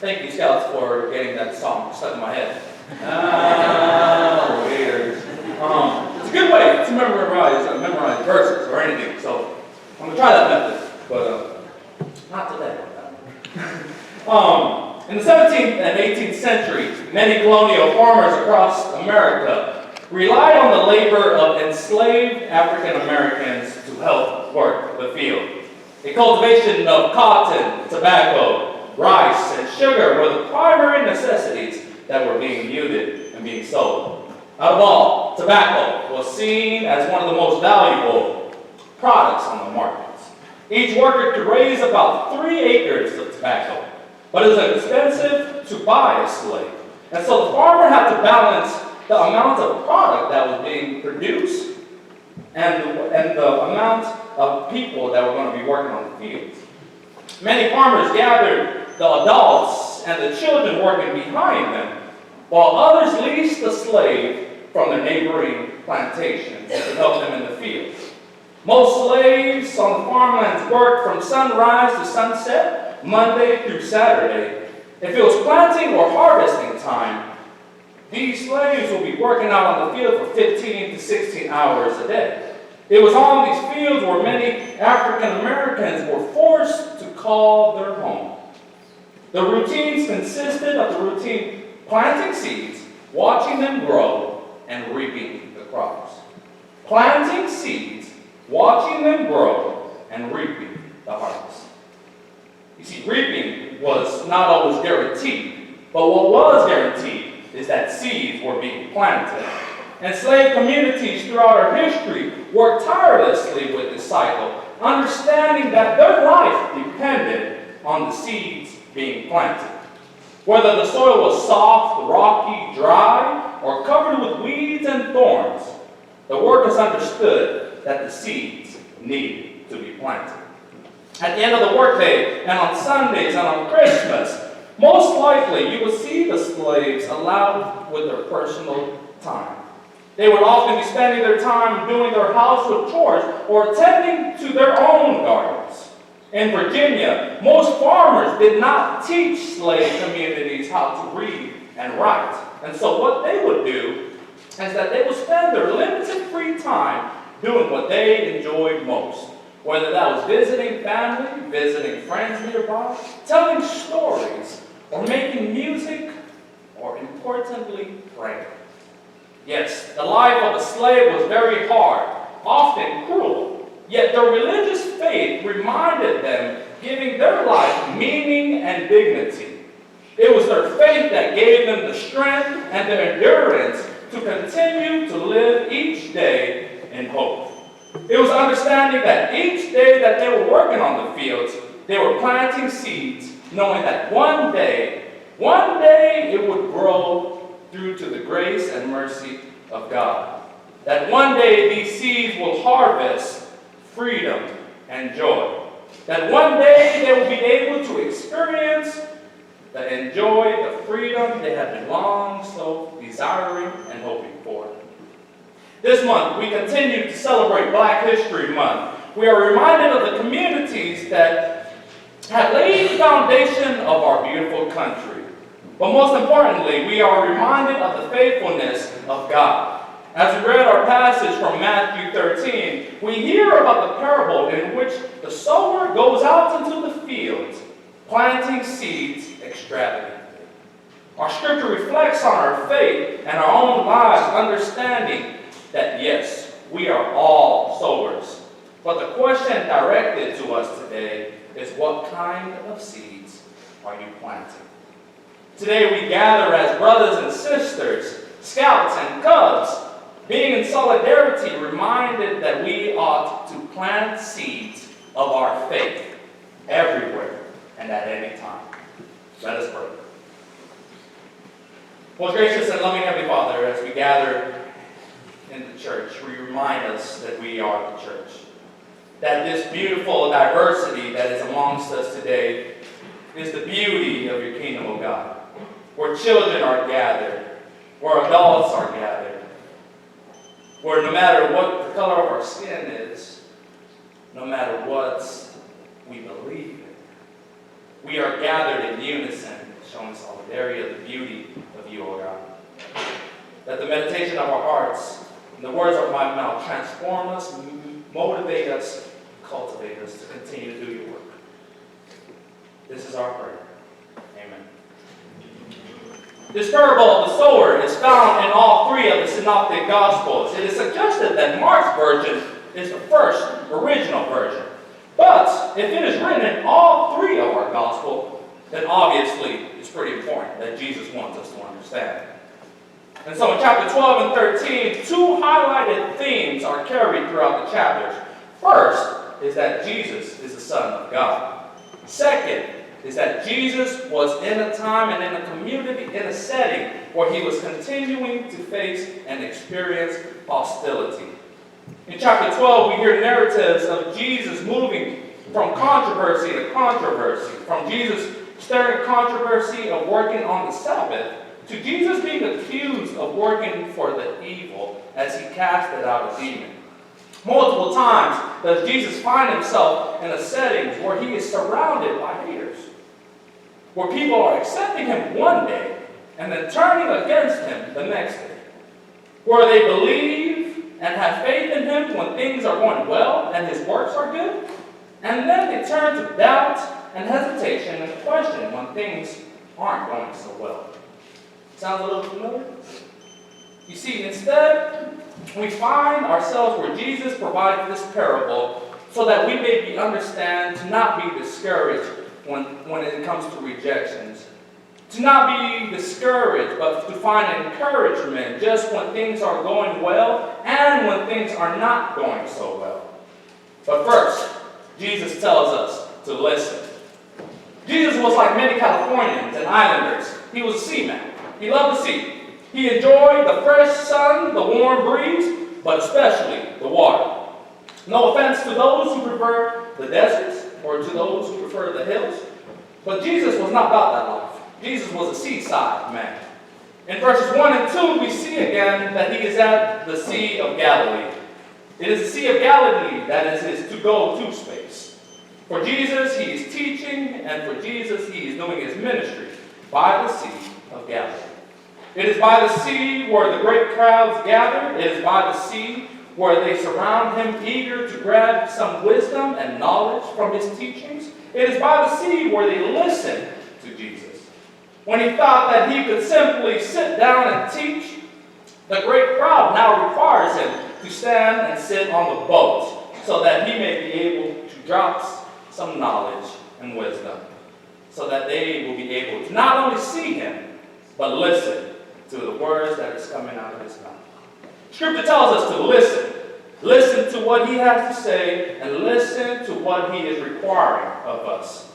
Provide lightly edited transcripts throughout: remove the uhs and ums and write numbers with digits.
Thank you, Scouts, for getting that song stuck in my head. Ah, weird. It's a good way to memorize verses or anything, so I'm going to try that method, but not today. In the 17th and 18th century, many colonial farmers across America relied on the labor of enslaved African Americans to help work the field. The cultivation of cotton, tobacco, rice, and sugar were the primary necessities that were being yielded and being sold. Out of all, tobacco was seen as one of the most valuable products on the markets. Each worker could raise about 3 acres of tobacco, but it was expensive to buy a slave. And so the farmer had to balance the amount of product that was being produced and the amount of people that were going to be working on the fields. Many farmers gathered the adults and the children working behind them, while others leased the slave from their neighboring plantations to help them in the fields. Most slaves on the farmlands worked from sunrise to sunset, Monday through Saturday. If it was planting or harvesting time, these slaves would be working out on the field for 15 to 16 hours a day. It was on these fields where many African Americans were forced to call their home. The routines consisted of the routine planting seeds, watching them grow, and reaping the crops. Planting seeds, watching them grow, and reaping the harvest. You see, reaping was not always guaranteed, but what was guaranteed is that seeds were being planted. Enslaved communities throughout our history worked tirelessly with this cycle, understanding that their life depended on the seeds being planted. Whether the soil was soft, rocky, dry, or covered with weeds and thorns, the workers understood that the seeds needed to be planted. At the end of the workday, and on Sundays and on Christmas, most likely you would see the slaves allowed with their personal time. They would often be spending their time doing their household chores or attending to their own gardens. In Virginia, most farmers did not teach slave communities how to read and write. And so what they would do is that they would spend their limited free time doing what they enjoyed most. Whether that was visiting family, visiting friends nearby, telling stories, or making music, or importantly, praying. Yes, the life of a slave was very hard, often cruel, yet their religious faith reminded them, giving their life meaning and dignity. It was their faith that gave them the strength and the endurance to continue to live each day in hope. It was understanding that each day that they were working on the fields, they were planting seeds, knowing that one day it would grow through to the grace and mercy of God. That one day these seeds will harvest freedom and joy. That one day they will be able to experience and enjoy the freedom they have been long so desiring and hoping for. This month, we continue to celebrate Black History Month. We are reminded of the communities that have laid the foundation of our beautiful country. But most importantly, we are reminded of the faithfulness of God. As we read our passage from Matthew 13, we hear about the parable in which the sower goes out into the fields, planting seeds extravagantly. Our scripture reflects on our faith and our own lives, understanding that yes, we are all sowers. But the question directed to us today is, what kind of seeds are you planting? Today we gather as brothers and sisters, scouts and cubs, being in solidarity, reminded that we ought to plant seeds of our faith everywhere and at any time. Let us pray. Most gracious and loving Heavenly Father, as we gather in the church, we remind us that we are the church. That this beautiful diversity that is amongst us today is the beauty of your kingdom, O God, where children are gathered, where adults are gathered, where no matter what the color of our skin is, no matter what we believe in, we are gathered in unison, showing solidarity of the beauty of you, O God. That the meditation of our hearts and the words of my mouth transform us, motivate us, cultivate us to continue to do your work. This is our prayer. Amen. This parable of the sower is found in all three of the synoptic gospels. It is suggested that Mark's version is the first original version. But if it is written in all three of our gospels, then obviously it's pretty important that Jesus wants us to understand. And so in chapter 12 and 13, two highlighted themes are carried throughout the chapters. First is that Jesus is the Son of God. Second is that Jesus was in a time and in a community, in a setting where he was continuing to face and experience hostility. In chapter 12, we hear narratives of Jesus moving from controversy to controversy, from Jesus stirring controversy of working on the Sabbath, to Jesus being accused of working for the evil as he casted out a demon. Multiple times does Jesus find himself in a setting where he is surrounded by haters, where people are accepting him one day and then turning against him the next day, where they believe and have faith in him when things are going well and his works are good, and then they turn to doubt and hesitation and question when things aren't going so well. Sounds a little familiar? You see, instead, we find ourselves where Jesus provides this parable so that we may understand to not be discouraged when it comes to rejections. To not be discouraged, but to find encouragement just when things are going well and when things are not going so well. But first, Jesus tells us to listen. Jesus was like many Californians and islanders. He was a seaman. He loved the sea. He enjoyed the fresh sun, the warm breeze, but especially the water. No offense to those who prefer the deserts or to those who prefer the hills, but Jesus was not about that life. Jesus was a seaside man. In verses 1 and 2, we see again that he is at the Sea of Galilee. It is the Sea of Galilee that is his to-go-to space. For Jesus, he is teaching, and for Jesus, he is doing his ministry by the Sea of Galilee. It is by the sea where the great crowds gather. It is by the sea where they surround him, eager to grab some wisdom and knowledge from his teachings. It is by the sea where they listen to Jesus. When he thought that he could simply sit down and teach, the great crowd now requires him to stand and sit on the boat so that he may be able to drop some knowledge and wisdom, so that they will be able to not only see him, but listen to the words that is coming out of his mouth. Scripture tells us to listen. Listen to what he has to say, and listen to what he is requiring of us.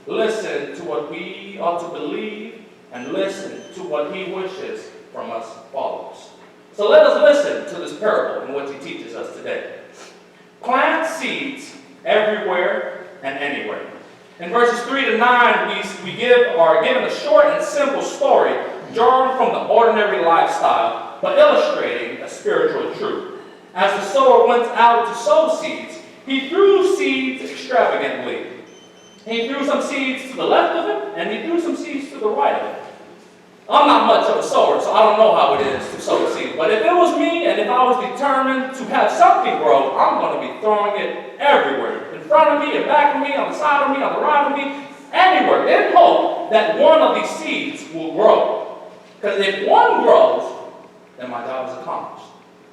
Listen to what we ought to believe, and listen to what he wishes from us followers. So let us listen to this parable and what he teaches us today. Plant seeds everywhere and anywhere. In verses 3 to 9, we are given a short and simple story drawn from the ordinary lifestyle, but illustrating a spiritual truth. As the sower went out to sow seeds, he threw seeds extravagantly. He threw some seeds to the left of him, and he threw some seeds to the right of him. I'm not much of a sower, so I don't know how it is to sow seeds. But if it was me, and if I was determined to have something grow, I'm going to be throwing it everywhere. In front of me, in back of me, on the side of me, on the right of me, anywhere, in hope that one of these seeds will grow. Because if one grows, then my job is accomplished.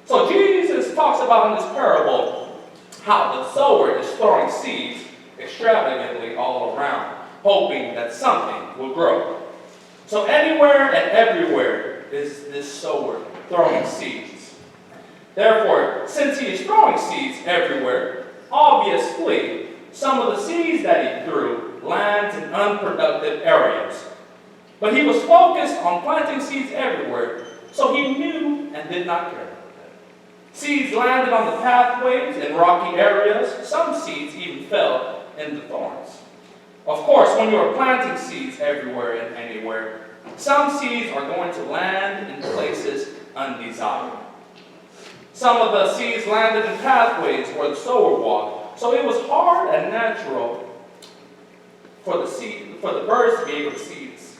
So Jesus talks about in this parable how the sower is throwing seeds extravagantly all around, hoping that something will grow. So anywhere and everywhere is this sower throwing seeds. Therefore, since he is throwing seeds everywhere, obviously some of the seeds that he threw land in unproductive areas. But he was focused on planting seeds everywhere, so he knew and did not care. Seeds landed on the pathways in rocky areas. Some seeds even fell in the thorns. Of course, when you are planting seeds everywhere and anywhere, some seeds are going to land in places undesired. Some of the seeds landed in pathways where the sower walked, so it was hard and natural for the birds to be able to see the seeds.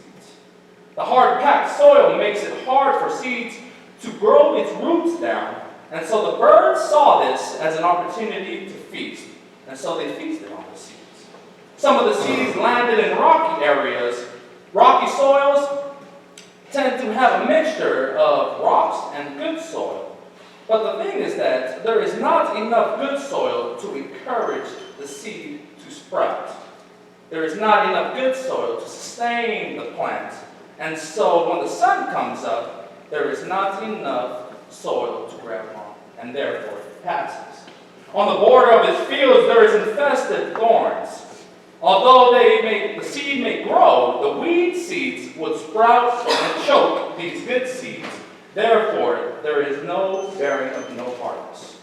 The hard-packed soil makes it hard for seeds to grow its roots down, and so the birds saw this as an opportunity to feast, and so they feasted on the seeds. Some of the seeds landed in rocky areas. Rocky soils tend to have a mixture of rocks and good soil. But the thing is that there is not enough good soil to encourage the seed to sprout. There is not enough good soil to sustain the plant. And so when the sun comes up, there is not enough soil to grab on, and therefore it passes. On the border of its fields, there is infested thorns. Although the seed may grow, the weed seeds would sprout and choke these good seeds. Therefore, there is no bearing of no harvest.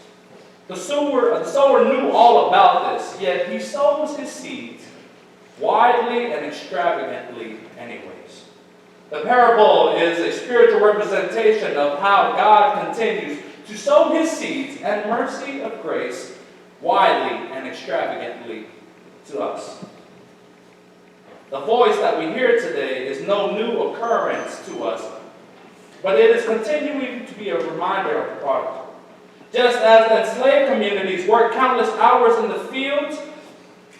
The sower knew all about this, yet he sows his seeds widely and extravagantly anyways. The parable is a spiritual representation of how God continues to sow his seeds and mercy of grace widely and extravagantly to us. The voice that we hear today is no new occurrence to us, but it is continuing to be a reminder of the prodigal. Just as the enslaved communities worked countless hours in the fields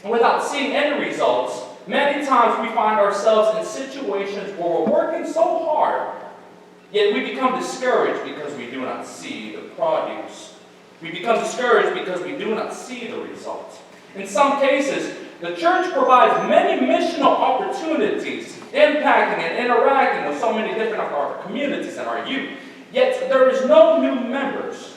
without seeing any results, many times we find ourselves in situations where we're working so hard, yet we become discouraged because we do not see the produce. We become discouraged because we do not see the results. In some cases, the church provides many missional opportunities, impacting and interacting with so many different of our communities and our youth. Yet there is no new members.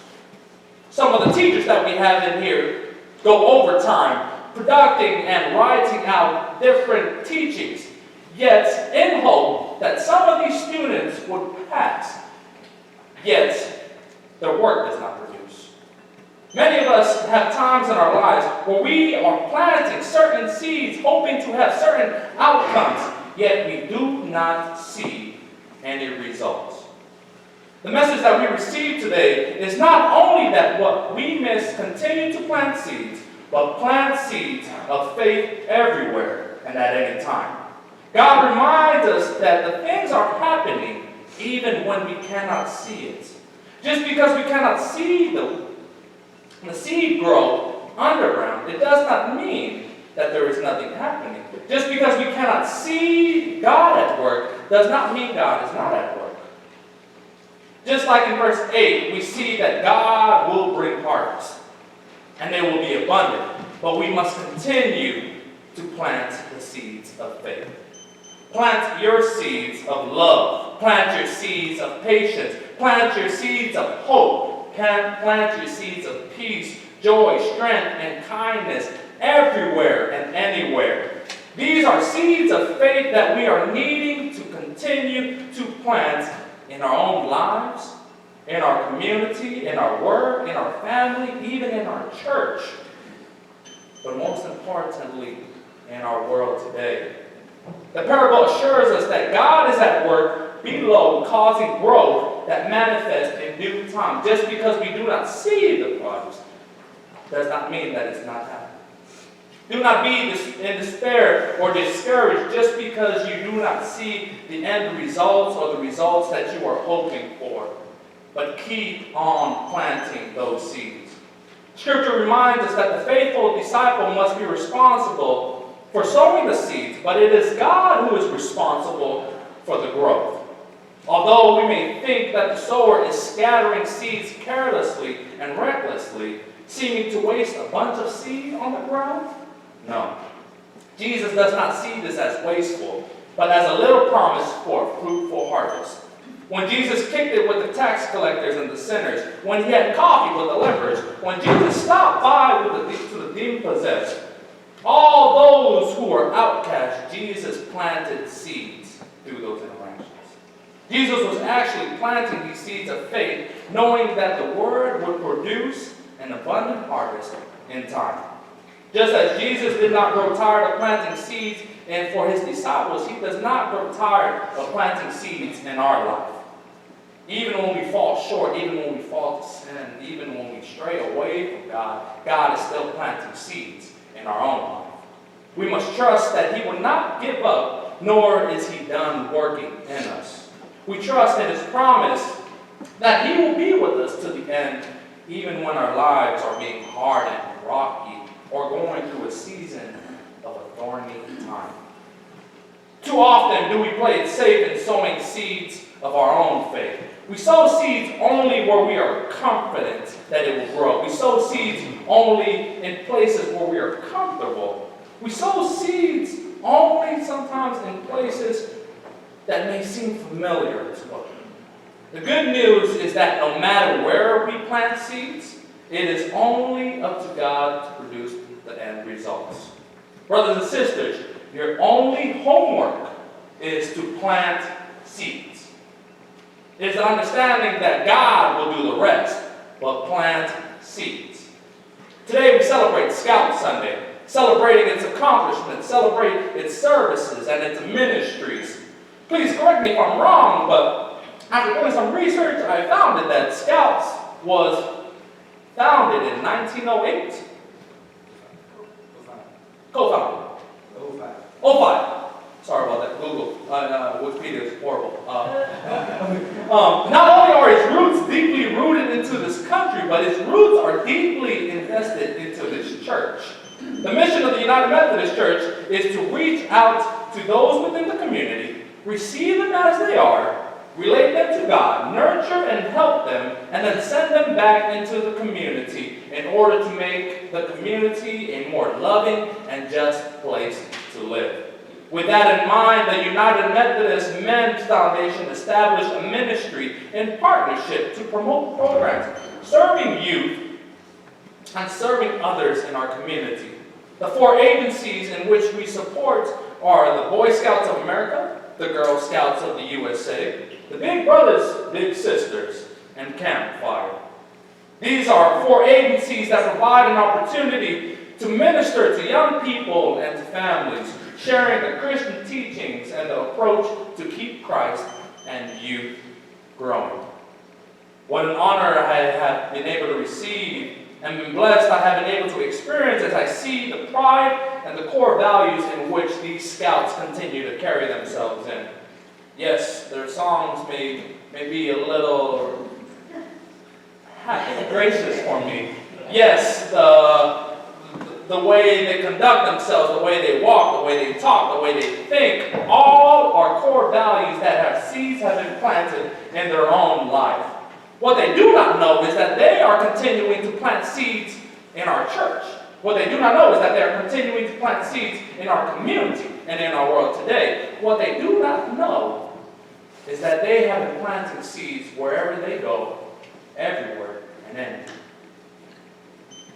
Some of the teachers that we have in here go overtime, producing and writing out different teachings, yet in hope that some of these students would pass, yet their work does not produce. Many of us have times in our lives where we are planting certain seeds, hoping to have certain outcomes, yet we do not see any results. The message that we receive today is not only that what we must continue to plant seeds, but plant seeds of faith everywhere and at any time. God reminds us that the things are happening even when we cannot see it. Just because we cannot see the seed grow underground, it does not mean that there is nothing happening. Just because we cannot see God at work does not mean God is not at work. Just like in verse 8, we see that God will bring harvest, and they will be abundant, but we must continue to plant the seeds of faith. Plant your seeds of love. Plant your seeds of patience. Plant your seeds of hope. Plant your seeds of peace, joy, strength, and kindness everywhere and anywhere. These are seeds of faith that we are needing to continue to plant in our own lives, in our community, in our work, in our family, even in our church. But most importantly, in our world today. The parable assures us that God is at work below, causing growth that manifests in due time. Just because we do not see the produce does not mean that it's not happening. Do not be in despair or discouraged just because you do not see the end results or the results that you are hoping for. But keep on planting those seeds. Scripture reminds us that the faithful disciple must be responsible for sowing the seeds, but it is God who is responsible for the growth. Although we may think that the sower is scattering seeds carelessly and recklessly, seeming to waste a bunch of seed on the ground, no. Jesus does not see this as wasteful, but as a little promise for a fruitful harvest. When Jesus kicked it with the tax collectors and the sinners, when he had coffee with the lepers, when Jesus stopped by to the demon-possessed, all those who were outcast, Jesus planted seeds through those interactions. Jesus was actually planting these seeds of faith, knowing that the word would produce an abundant harvest in time. Just as Jesus did not grow tired of planting seeds, and for his disciples, he does not grow tired of planting seeds in our life. Even when we fall short, even when we fall to sin, even when we stray away from God, God is still planting seeds in our own life. We must trust that he will not give up, nor is he done working in us. We trust in his promise that he will be with us to the end, even when our lives are being hard and rocky, or going through a season of a thorny time. Too often do we play it safe in sowing seeds of our own faith. We sow seeds only where we are confident that it will grow. We sow seeds only in places where we are comfortable. We sow seeds only sometimes in places that may seem familiar to us. The good news is that no matter where we plant seeds, it is only up to God to produce the end results. Brothers and sisters, your only homework is to plant seeds. It is an understanding that God will do the rest, but plant seeds. Today we celebrate Scout Sunday, celebrating its accomplishments, celebrate its services and its ministries. Please correct me if I'm wrong, but after doing some research, I found that Scouts was founded in 1908. Co-founded. '05. Sorry about that. Google. Wikipedia is horrible. Not only are its roots deeply rooted into this country, but its roots are deeply invested into this church. The mission of the United Methodist Church is to reach out to those within the community, receive them as they are, relate them to God, nurture and help them, and then send them back into the community in order to make the community a more loving and just place to live. With that in mind, the United Methodist Men's Foundation established a ministry in partnership to promote programs serving youth and serving others in our community. The 4 agencies in which we support are the Boy Scouts of America, the Girl Scouts of the USA, the Big Brothers, Big Sisters, and Campfire. These are 4 agencies that provide an opportunity to minister to young people and to families, sharing the Christian teachings and the approach to keep Christ and youth growing. What an honor I have been able to receive and been blessed I have been able to experience as I see the pride and the core values in which these scouts continue to carry themselves in. Yes, their songs may be a little gracious for me. Yes, the way they conduct themselves, the way they walk, the way they talk, the way they think, all are core values that seeds have been planted in their own life. What they do not know is that they are continuing to plant seeds in our church. What they do not know is that they are continuing to plant seeds in our community and in our world today. What they do not know is that they have been planting seeds wherever they go, everywhere and anywhere.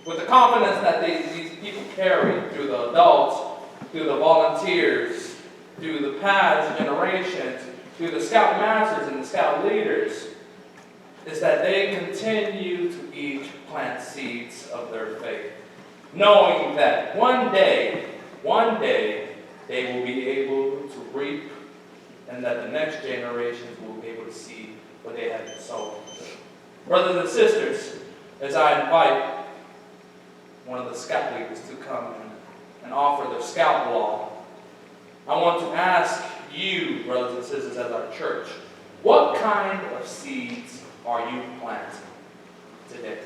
With the confidence that these people carry through the adults, through the volunteers, through the past generations, through the Scout Masters and the Scout leaders, is that they continue to each plant seeds of their faith, knowing that one day, they will be able to reap, and that the next generations will be able to see what they have sown. Brothers and sisters, as I invite one of the Scout leaders to come and offer their Scout law, I want to ask you, brothers and sisters, as our church, what kind of seeds are you planting today?